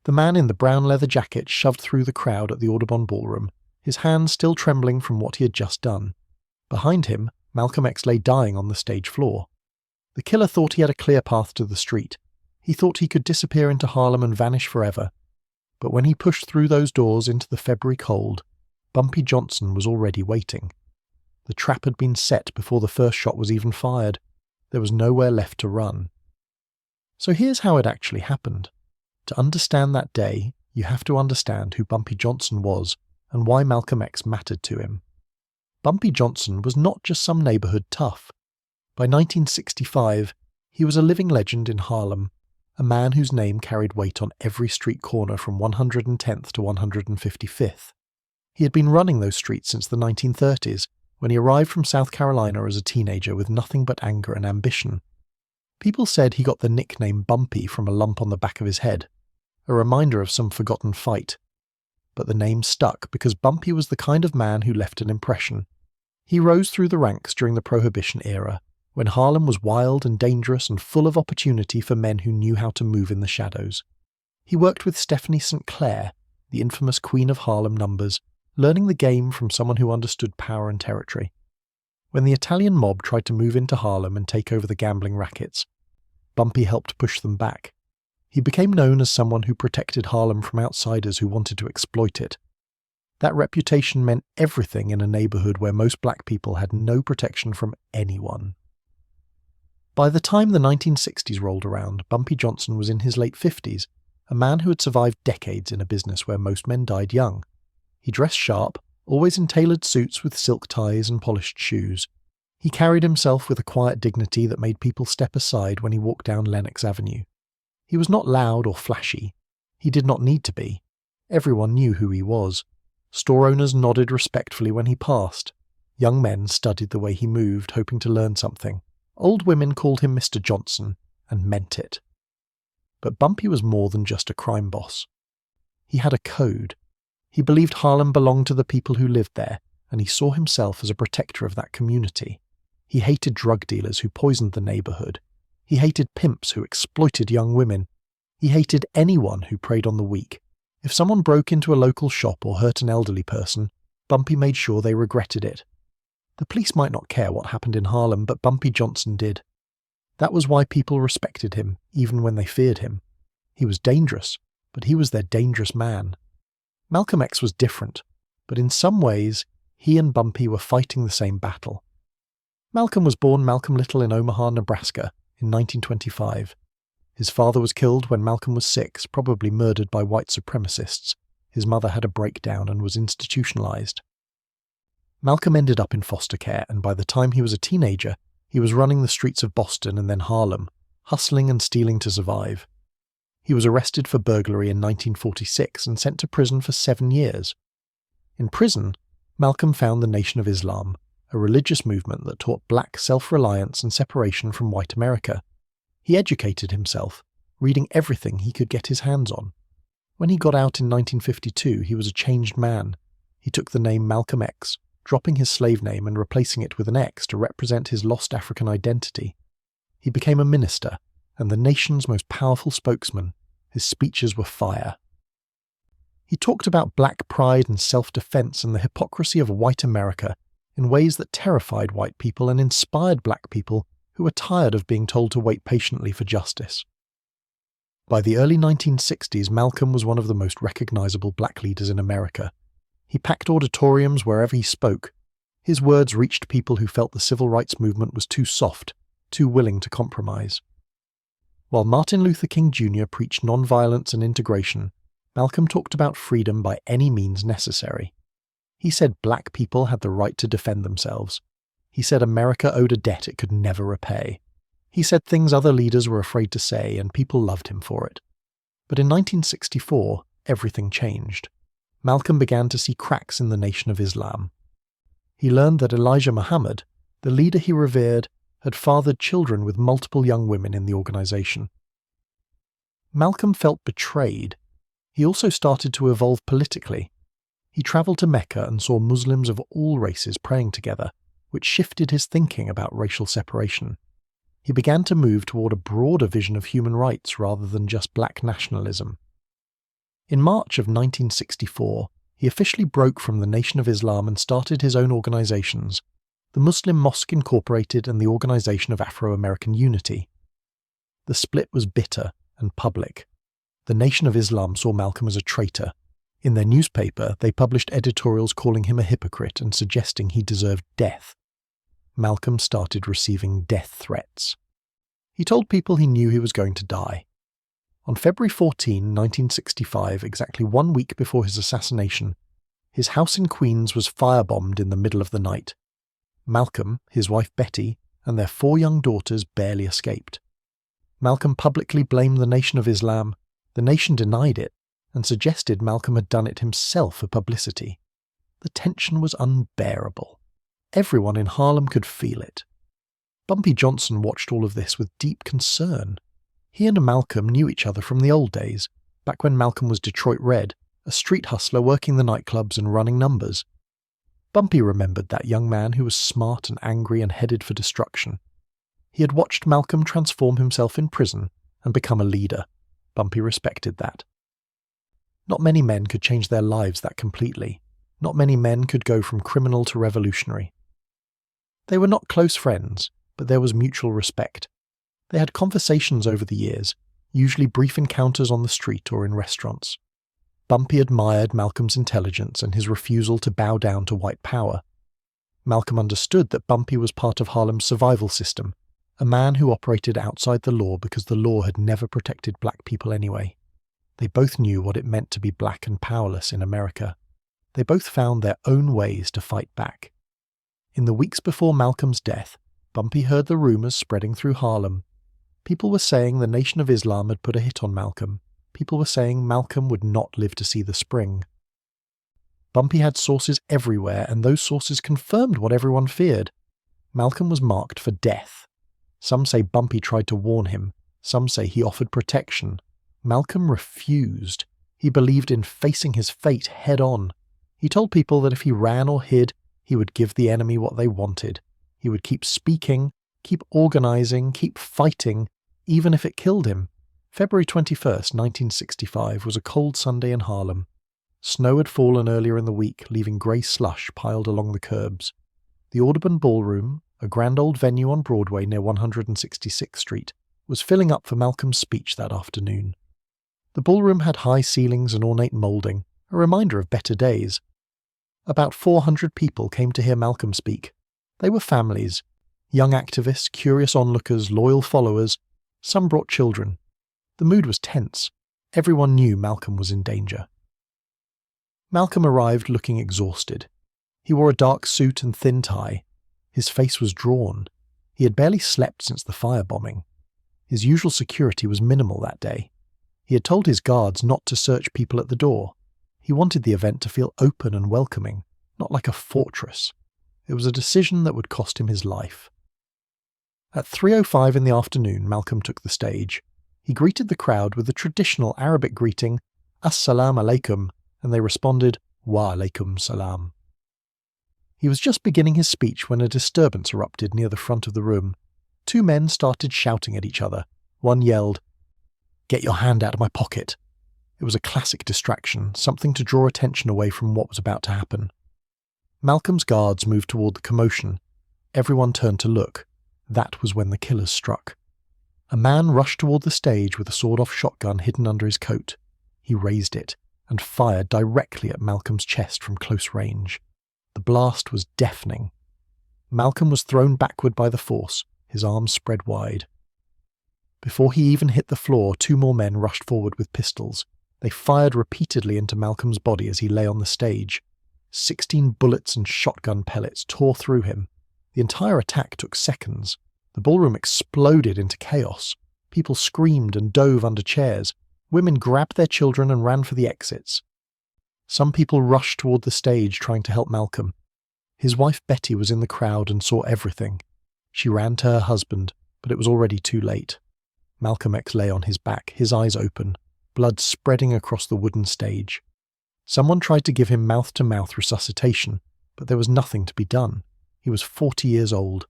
The man in the brown leather jacket shoved through the crowd at the Audubon Ballroom, his hands still trembling from what he had just done. Behind him, Malcolm X lay dying on the stage floor. The killer thought he had a clear path to the street. He thought he could disappear into Harlem and vanish forever. But when he pushed through those doors into the February cold, Bumpy Johnson was already waiting. The trap had been set before the first shot was even fired. There was nowhere left to run. So here's how it actually happened. To understand that day, you have to understand who Bumpy Johnson was and why Malcolm X mattered to him. Bumpy Johnson was not just some neighborhood tough. By 1965, he was a living legend in Harlem, a man whose name carried weight on every street corner from 110th to 155th. He had been running those streets since the 1930s, when he arrived from South Carolina as a teenager with nothing but anger and ambition. People said he got the nickname Bumpy from a lump on the back of his head, a reminder of some forgotten fight. But the name stuck because Bumpy was the kind of man who left an impression. He rose through the ranks during the Prohibition era, when Harlem was wild and dangerous and full of opportunity for men who knew how to move in the shadows. He worked with Stephanie St. Clair, the infamous queen of Harlem numbers, learning the game from someone who understood power and territory. When the Italian mob tried to move into Harlem and take over the gambling rackets, Bumpy helped push them back. He became known as someone who protected Harlem from outsiders who wanted to exploit it. That reputation meant everything in a neighborhood where most black people had no protection from anyone. By the time the 1960s rolled around, Bumpy Johnson was in his late 50s, a man who had survived decades in a business where most men died young. He dressed sharp, always in tailored suits with silk ties and polished shoes. He carried himself with a quiet dignity that made people step aside when he walked down Lenox Avenue. He was not loud or flashy. He did not need to be. Everyone knew who he was. Store owners nodded respectfully when he passed. Young men studied the way he moved, hoping to learn something. Old women called him Mr. Johnson, and meant it. But Bumpy was more than just a crime boss. He had a code. He believed Harlem belonged to the people who lived there, and he saw himself as a protector of that community. He hated drug dealers who poisoned the neighborhood. He hated pimps who exploited young women. He hated anyone who preyed on the weak. If someone broke into a local shop or hurt an elderly person, Bumpy made sure they regretted it. The police might not care what happened in Harlem, but Bumpy Johnson did. That was why people respected him, even when they feared him. He was dangerous, but he was their dangerous man. Malcolm X was different, but in some ways, he and Bumpy were fighting the same battle. Malcolm was born Malcolm Little in Omaha, Nebraska, in 1925. His father was killed when Malcolm was 6, probably murdered by white supremacists. His mother had a breakdown and was institutionalized. Malcolm ended up in foster care, and by the time he was a teenager, he was running the streets of Boston and then Harlem, hustling and stealing to survive. He was arrested for burglary in 1946 and sent to prison for 7 years. In prison, Malcolm found the Nation of Islam, a religious movement that taught black self-reliance and separation from white America. He educated himself, reading everything he could get his hands on. When he got out in 1952, he was a changed man. He took the name Malcolm X, dropping his slave name and replacing it with an X to represent his lost African identity. He became a minister, and the nation's most powerful spokesman. His speeches were fire. He talked about black pride and self-defense and the hypocrisy of white America in ways that terrified white people and inspired black people who were tired of being told to wait patiently for justice. By the early 1960s, Malcolm was one of the most recognizable black leaders in America. He packed auditoriums wherever he spoke. His words reached people who felt the civil rights movement was too soft, too willing to compromise. While Martin Luther King Jr. preached nonviolence and integration, Malcolm talked about freedom by any means necessary. He said black people had the right to defend themselves. He said America owed a debt it could never repay. He said things other leaders were afraid to say, and people loved him for it. But in 1964, everything changed. Malcolm began to see cracks in the Nation of Islam. He learned that Elijah Muhammad, the leader he revered, had fathered children with multiple young women in the organization. Malcolm felt betrayed. He also started to evolve politically. He traveled to Mecca and saw Muslims of all races praying together, which shifted his thinking about racial separation. He began to move toward a broader vision of human rights rather than just black nationalism. In March of 1964, he officially broke from the Nation of Islam and started his own organizations, the Muslim Mosque Incorporated and the Organization of Afro-American Unity. The split was bitter and public. The Nation of Islam saw Malcolm as a traitor. In their newspaper, they published editorials calling him a hypocrite and suggesting he deserved death. Malcolm started receiving death threats. He told people he knew he was going to die. On February 14, 1965, exactly 1 week before his assassination, his house in Queens was firebombed in the middle of the night. Malcolm, his wife Betty, and their 4 young daughters barely escaped. Malcolm publicly blamed the Nation of Islam. The nation denied it and suggested Malcolm had done it himself for publicity. The tension was unbearable. Everyone in Harlem could feel it. Bumpy Johnson watched all of this with deep concern. He and Malcolm knew each other from the old days, back when Malcolm was Detroit Red, a street hustler working the nightclubs and running numbers. Bumpy remembered that young man who was smart and angry and headed for destruction. He had watched Malcolm transform himself in prison and become a leader. Bumpy respected that. Not many men could change their lives that completely. Not many men could go from criminal to revolutionary. They were not close friends, but there was mutual respect. They had conversations over the years, usually brief encounters on the street or in restaurants. Bumpy admired Malcolm's intelligence and his refusal to bow down to white power. Malcolm understood that Bumpy was part of Harlem's survival system, a man who operated outside the law because the law had never protected black people anyway. They both knew what it meant to be black and powerless in America. They both found their own ways to fight back. In the weeks before Malcolm's death, Bumpy heard the rumours spreading through Harlem. People were saying the Nation of Islam had put a hit on Malcolm. People were saying Malcolm would not live to see the spring. Bumpy had sources everywhere, and those sources confirmed what everyone feared. Malcolm was marked for death. Some say Bumpy tried to warn him. Some say he offered protection. Malcolm refused. He believed in facing his fate head-on. He told people that if he ran or hid, he would give the enemy what they wanted. He would keep speaking, keep organizing, keep fighting, even if it killed him. February 21st, 1965 was a cold Sunday in Harlem. Snow had fallen earlier in the week, leaving grey slush piled along the curbs. The Audubon Ballroom, a grand old venue on Broadway near 166th Street, was filling up for Malcolm's speech that afternoon. The ballroom had high ceilings and ornate moulding, a reminder of better days. About 400 people came to hear Malcolm speak. They were families, young activists, curious onlookers, loyal followers. Some brought children. The mood was tense. Everyone knew Malcolm was in danger. Malcolm arrived looking exhausted. He wore a dark suit and thin tie. His face was drawn. He had barely slept since the firebombing. His usual security was minimal that day. He had told his guards not to search people at the door. He wanted the event to feel open and welcoming, not like a fortress. It was a decision that would cost him his life. At 3:05 in the afternoon, Malcolm took the stage. He greeted the crowd with the traditional Arabic greeting, "Assalamu alaikum," and they responded, "Wa alaikum salam." He was just beginning his speech when a disturbance erupted near the front of the room. 2 men started shouting at each other. One yelled, "Get your hand out of my pocket." It was a classic distraction, something to draw attention away from what was about to happen. Malcolm's guards moved toward the commotion. Everyone turned to look. That was when the killers struck. A man rushed toward the stage with a sawed-off shotgun hidden under his coat. He raised it and fired directly at Malcolm's chest from close range. The blast was deafening. Malcolm was thrown backward by the force, his arms spread wide. Before he even hit the floor, 2 more men rushed forward with pistols. They fired repeatedly into Malcolm's body as he lay on the stage. 16 bullets and shotgun pellets tore through him. The entire attack took seconds. The ballroom exploded into chaos. People screamed and dove under chairs. Women grabbed their children and ran for the exits. Some people rushed toward the stage trying to help Malcolm. His wife Betty was in the crowd and saw everything. She ran to her husband, but it was already too late. Malcolm X lay on his back, his eyes open, blood spreading across the wooden stage. Someone tried to give him mouth-to-mouth resuscitation, but there was nothing to be done. He was 40 years old.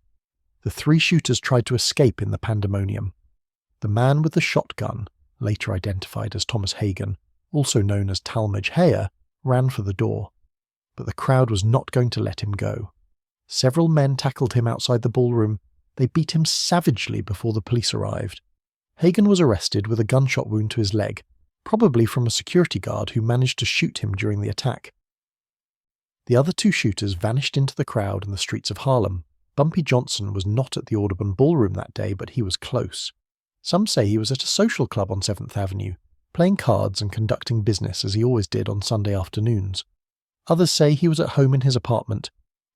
The 3 shooters tried to escape in the pandemonium. The man with the shotgun, later identified as Thomas Hagen, also known as Talmadge Hayer, ran for the door. But the crowd was not going to let him go. Several men tackled him outside the ballroom. They beat him savagely before the police arrived. Hagen was arrested with a gunshot wound to his leg, probably from a security guard who managed to shoot him during the attack. The other two shooters vanished into the crowd in the streets of Harlem. Bumpy Johnson was not at the Audubon Ballroom that day, but he was close. Some say he was at a social club on 7th Avenue, playing cards and conducting business as he always did on Sunday afternoons. Others say he was at home in his apartment.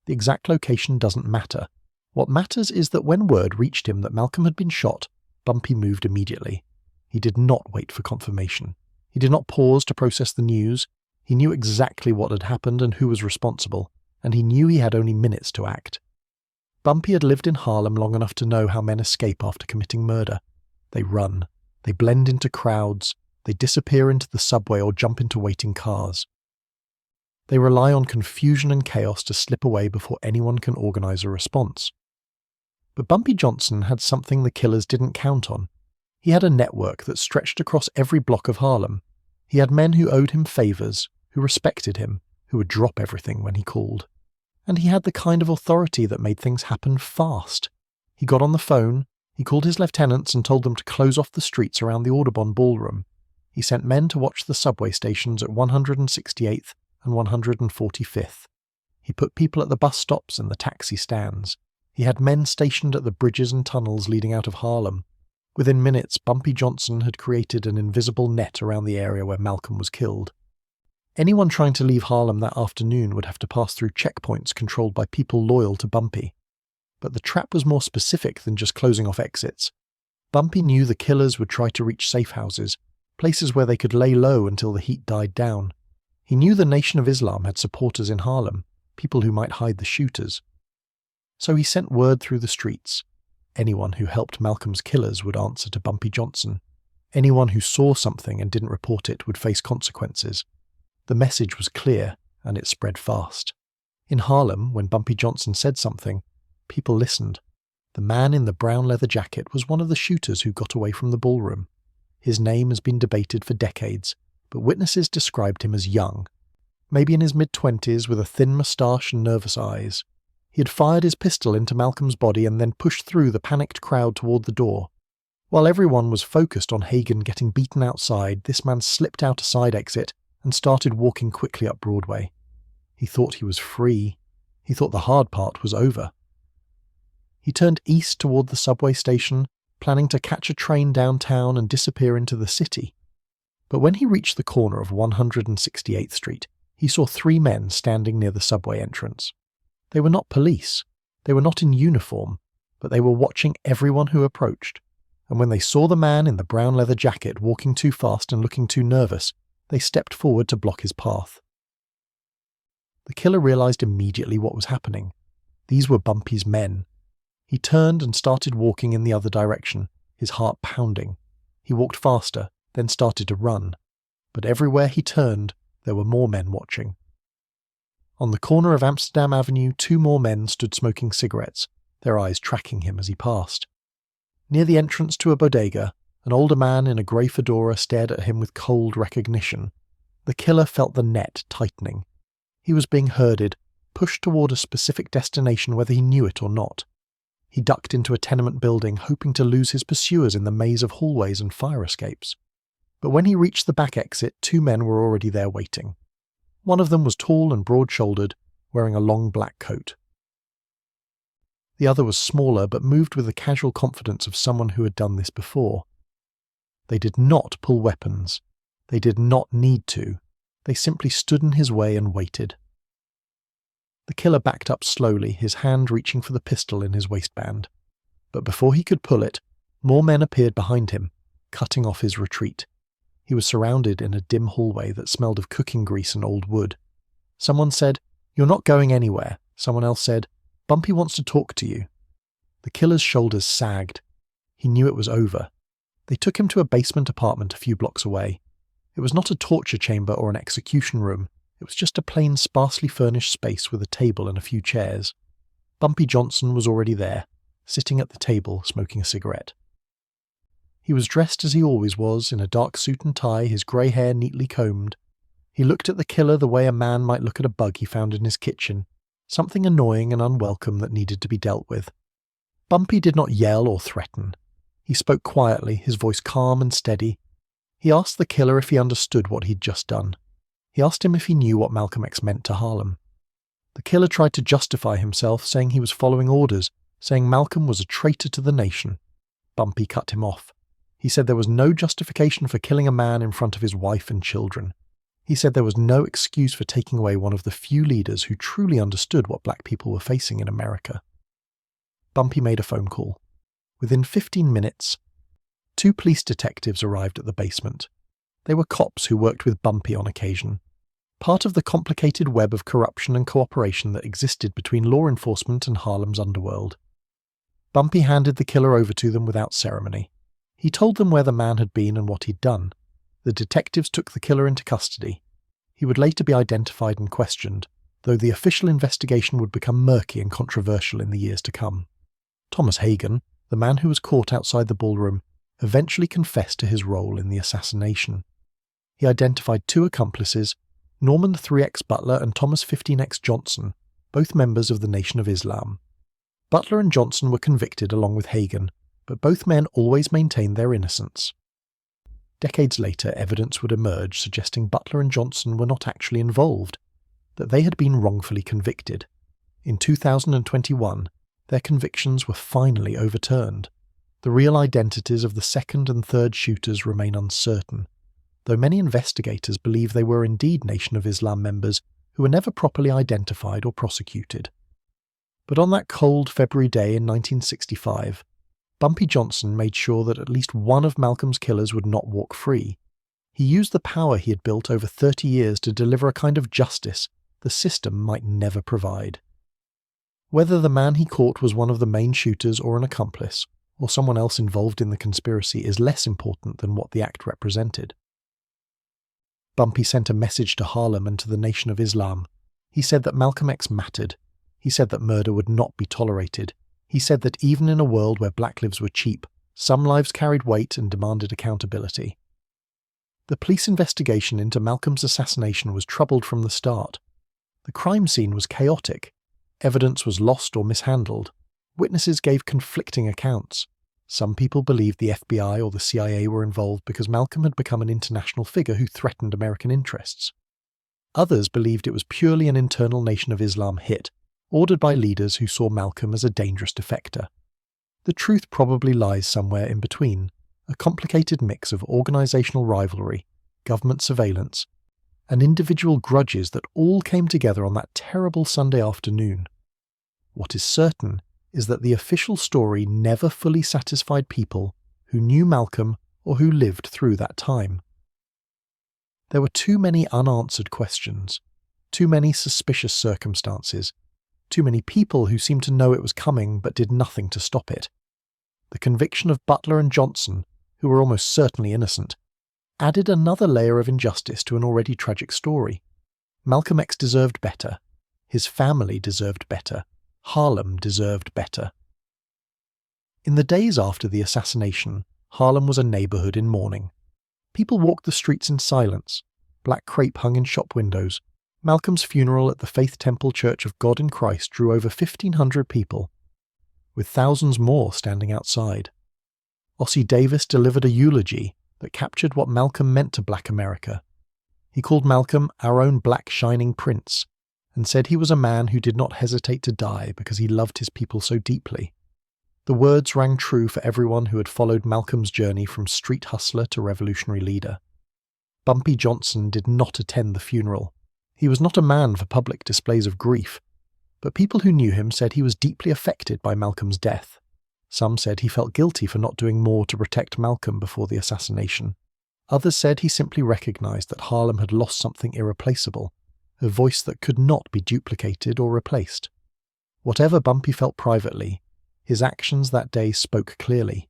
The exact location doesn't matter. What matters is that when word reached him that Malcom had been shot, Bumpy moved immediately. He did not wait for confirmation. He did not pause to process the news. He knew exactly what had happened and who was responsible, and he knew he had only minutes to act. Bumpy had lived in Harlem long enough to know how men escape after committing murder. They run. They blend into crowds. They disappear into the subway or jump into waiting cars. They rely on confusion and chaos to slip away before anyone can organize a response. But Bumpy Johnson had something the killers didn't count on. He had a network that stretched across every block of Harlem. He had men who owed him favors, who respected him, who would drop everything when he called. And he had the kind of authority that made things happen fast. He got on the phone, he called his lieutenants and told them to close off the streets around the Audubon Ballroom. He sent men to watch the subway stations at 168th and 145th. He put people at the bus stops and the taxi stands. He had men stationed at the bridges and tunnels leading out of Harlem. Within minutes, Bumpy Johnson had created an invisible net around the area where Malcom was killed. Anyone trying to leave Harlem that afternoon would have to pass through checkpoints controlled by people loyal to Bumpy. But the trap was more specific than just closing off exits. Bumpy knew the killers would try to reach safe houses, places where they could lay low until the heat died down. He knew the Nation of Islam had supporters in Harlem, people who might hide the shooters. So he sent word through the streets. Anyone who helped Malcolm's killers would answer to Bumpy Johnson. Anyone who saw something and didn't report it would face consequences. The message was clear, and it spread fast. In Harlem, when Bumpy Johnson said something, people listened. The man in the brown leather jacket was one of the shooters who got away from the ballroom. His name has been debated for decades, but witnesses described him as young, maybe in his mid-20s with a thin moustache and nervous eyes. He had fired his pistol into Malcolm's body and then pushed through the panicked crowd toward the door. While everyone was focused on Hagen getting beaten outside, this man slipped out a side exit and started walking quickly up Broadway. He thought he was free. He thought the hard part was over. He turned east toward the subway station, planning to catch a train downtown and disappear into the city. But when he reached the corner of 168th Street, he saw three men standing near the subway entrance. They were not police. They were not in uniform, but they were watching everyone who approached. And when they saw the man in the brown leather jacket walking too fast and looking too nervous, they stepped forward to block his path. The killer realized immediately what was happening. These were Bumpy's men. He turned and started walking in the other direction, his heart pounding. He walked faster, then started to run. But everywhere he turned, there were more men watching. On the corner of Amsterdam Avenue, two more men stood smoking cigarettes, their eyes tracking him as he passed. Near the entrance to a bodega, an older man in a grey fedora stared at him with cold recognition. The killer felt the net tightening. He was being herded, pushed toward a specific destination whether he knew it or not. He ducked into a tenement building, hoping to lose his pursuers in the maze of hallways and fire escapes. But when he reached the back exit, two men were already there waiting. One of them was tall and broad-shouldered, wearing a long black coat. The other was smaller, but moved with the casual confidence of someone who had done this before. They did not pull weapons. They did not need to. They simply stood in his way and waited. The killer backed up slowly, his hand reaching for the pistol in his waistband. But before he could pull it, more men appeared behind him, cutting off his retreat. He was surrounded in a dim hallway that smelled of cooking grease and old wood. Someone said, "You're not going anywhere." Someone else said, "Bumpy wants to talk to you." The killer's shoulders sagged. He knew it was over. They took him to a basement apartment a few blocks away. It was not a torture chamber or an execution room. It was just a plain, sparsely furnished space with a table and a few chairs. Bumpy Johnson was already there, sitting at the table, smoking a cigarette. He was dressed as he always was, in a dark suit and tie, his grey hair neatly combed. He looked at the killer the way a man might look at a bug he found in his kitchen, something annoying and unwelcome that needed to be dealt with. Bumpy did not yell or threaten. He spoke quietly, his voice calm and steady. He asked the killer if he understood what he'd just done. He asked him if he knew what Malcolm X meant to Harlem. The killer tried to justify himself, saying he was following orders, saying Malcolm was a traitor to the nation. Bumpy cut him off. He said there was no justification for killing a man in front of his wife and children. He said there was no excuse for taking away one of the few leaders who truly understood what black people were facing in America. Bumpy made a phone call. Within 15 minutes, 2 police detectives arrived at the basement. They were cops who worked with Bumpy on occasion, part of the complicated web of corruption and cooperation that existed between law enforcement and Harlem's underworld. Bumpy handed the killer over to them without ceremony. He told them where the man had been and what he'd done. The detectives took the killer into custody. He would later be identified and questioned, though the official investigation would become murky and controversial in the years to come. Thomas Hagen, the man who was caught outside the ballroom, eventually confessed to his role in the assassination. He identified 2 accomplices, Norman 3X Butler and Thomas 15X Johnson, both members of the Nation of Islam. Butler and Johnson were convicted along with Hagen, but both men always maintained their innocence. Decades later, evidence would emerge suggesting Butler and Johnson were not actually involved, that they had been wrongfully convicted. In 2021, their convictions were finally overturned. The real identities of the second and third shooters remain uncertain, though many investigators believe they were indeed Nation of Islam members who were never properly identified or prosecuted. But on that cold February day in 1965, Bumpy Johnson made sure that at least one of Malcolm's killers would not walk free. He used the power he had built over 30 years to deliver a kind of justice the system might never provide. Whether the man he caught was one of the main shooters or an accomplice, or someone else involved in the conspiracy, is less important than what the act represented. Bumpy sent a message to Harlem and to the Nation of Islam. He said that Malcolm X mattered. He said that murder would not be tolerated. He said that even in a world where black lives were cheap, some lives carried weight and demanded accountability. The police investigation into Malcolm's assassination was troubled from the start. The crime scene was chaotic. Evidence was lost or mishandled. Witnesses gave conflicting accounts. Some people believed the FBI or the CIA were involved because Malcolm had become an international figure who threatened American interests. Others believed it was purely an internal Nation of Islam hit, ordered by leaders who saw Malcolm as a dangerous defector. The truth probably lies somewhere in between, a complicated mix of organizational rivalry, government surveillance, and individual grudges that all came together on that terrible Sunday afternoon. What is certain is that the official story never fully satisfied people who knew Malcolm or who lived through that time. There were too many unanswered questions, too many suspicious circumstances, too many people who seemed to know it was coming but did nothing to stop it. The conviction of Butler and Johnson, who were almost certainly innocent, added another layer of injustice to an already tragic story. Malcolm X deserved better. His family deserved better. Harlem deserved better. In the days after the assassination, Harlem was a neighborhood in mourning. People walked the streets in silence. Black crepe hung in shop windows. Malcolm's funeral at the Faith Temple Church of God in Christ drew over 1,500 people, with thousands more standing outside. Ossie Davis delivered a eulogy that captured what Malcolm meant to black America. He called Malcolm our own black shining prince, and said he was a man who did not hesitate to die because he loved his people so deeply. The words rang true for everyone who had followed Malcolm's journey from street hustler to revolutionary leader. Bumpy Johnson did not attend the funeral. He was not a man for public displays of grief, but people who knew him said he was deeply affected by Malcolm's death. Some said he felt guilty for not doing more to protect Malcolm before the assassination. Others said he simply recognized that Harlem had lost something irreplaceable, a voice that could not be duplicated or replaced. Whatever Bumpy felt privately, his actions that day spoke clearly.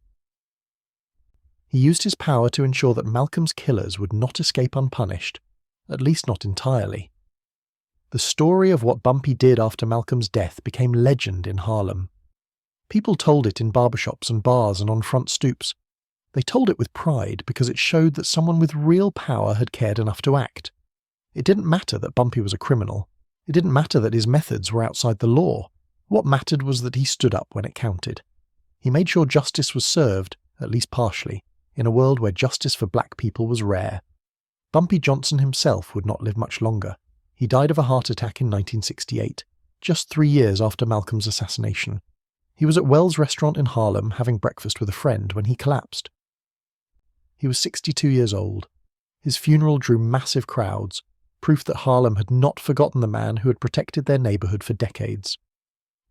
He used his power to ensure that Malcolm's killers would not escape unpunished, at least not entirely. The story of what Bumpy did after Malcolm's death became legend in Harlem. People told it in barbershops and bars and on front stoops. They told it with pride because it showed that someone with real power had cared enough to act. It didn't matter that Bumpy was a criminal. It didn't matter that his methods were outside the law. What mattered was that he stood up when it counted. He made sure justice was served, at least partially, in a world where justice for black people was rare. Bumpy Johnson himself would not live much longer. He died of a heart attack in 1968, just 3 years after Malcolm's assassination. He was at Wells' restaurant in Harlem having breakfast with a friend when he collapsed. He was 62 years old. His funeral drew massive crowds, proof that Harlem had not forgotten the man who had protected their neighborhood for decades.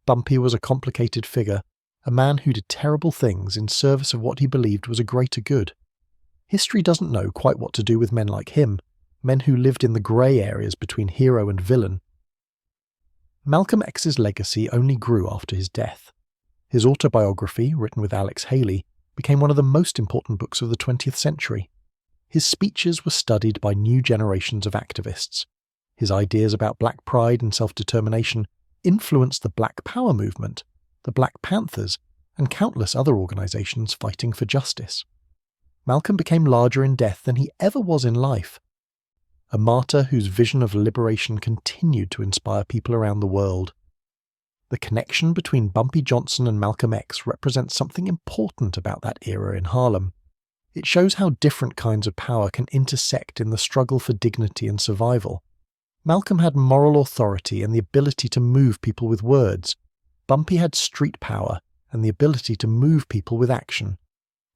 Bumpy was a complicated figure, a man who did terrible things in service of what he believed was a greater good. History doesn't know quite what to do with men like him, men who lived in the grey areas between hero and villain. Malcolm X's legacy only grew after his death. His autobiography, written with Alex Haley, became one of the most important books of the 20th century. His speeches were studied by new generations of activists. His ideas about black pride and self-determination influenced the Black Power movement, the Black Panthers, and countless other organizations fighting for justice. Malcolm became larger in death than he ever was in life. A martyr whose vision of liberation continued to inspire people around the world. The connection between Bumpy Johnson and Malcolm X represents something important about that era in Harlem. It shows how different kinds of power can intersect in the struggle for dignity and survival. Malcolm had moral authority and the ability to move people with words. Bumpy had street power and the ability to move people with action.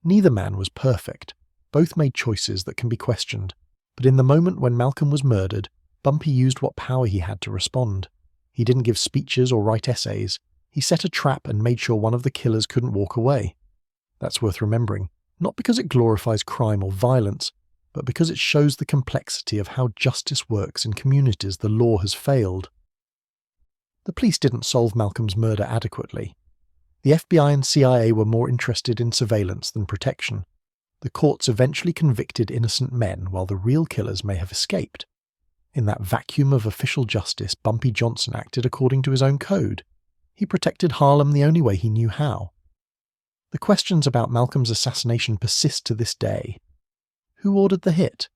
Neither man was perfect. Both made choices that can be questioned. But in the moment when Malcolm was murdered, Bumpy used what power he had to respond. He didn't give speeches or write essays. He set a trap and made sure one of the killers couldn't walk away. That's worth remembering, not because it glorifies crime or violence, but because it shows the complexity of how justice works in communities the law has failed. The police didn't solve Malcolm's murder adequately. The FBI and CIA were more interested in surveillance than protection. The courts eventually convicted innocent men while the real killers may have escaped. In that vacuum of official justice, Bumpy Johnson acted according to his own code. He protected Harlem the only way he knew how. The questions about Malcolm's assassination persist to this day. Who ordered the hit?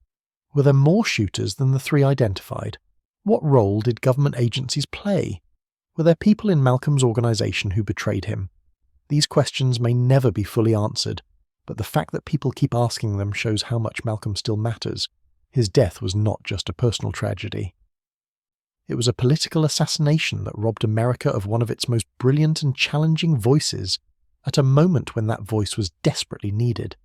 Were there more shooters than the 3 identified? What role did government agencies play? Were there people in Malcolm's organization who betrayed him? These questions may never be fully answered, but the fact that people keep asking them shows how much Malcolm still matters. His death was not just a personal tragedy. It was a political assassination that robbed America of one of its most brilliant and challenging voices at a moment when that voice was desperately needed.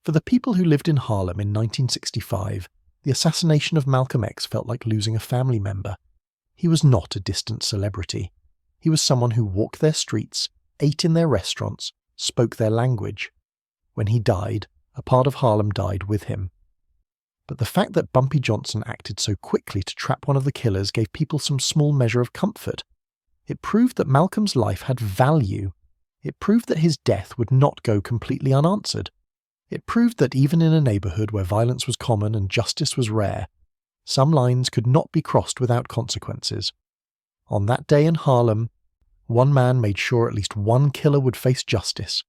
For the people who lived in Harlem in 1965, the assassination of Malcolm X felt like losing a family member. He was not a distant celebrity. He was someone who walked their streets, ate in their restaurants, spoke their language. When he died, a part of Harlem died with him. But the fact that Bumpy Johnson acted so quickly to trap one of the killers gave people some small measure of comfort. It proved that Malcolm's life had value. It proved that his death would not go completely unanswered. It proved that even in a neighborhood where violence was common and justice was rare, some lines could not be crossed without consequences. On that day in Harlem, one man made sure at least one killer would face justice.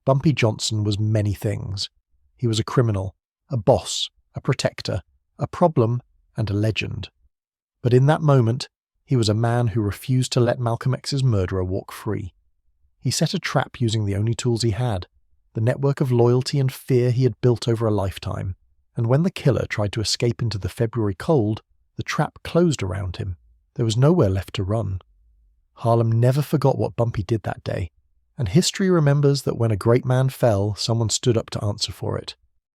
Bumpy Johnson was many things. He was a criminal, a boss, a protector, a problem, and a legend. But in that moment, he was a man who refused to let Malcolm X's murderer walk free. He set a trap using the only tools he had, the network of loyalty and fear he had built over a lifetime, and when the killer tried to escape into the February cold, the trap closed around him. There was nowhere left to run. Harlem never forgot what Bumpy did that day, and history remembers that when a great man fell, someone stood up to answer for it.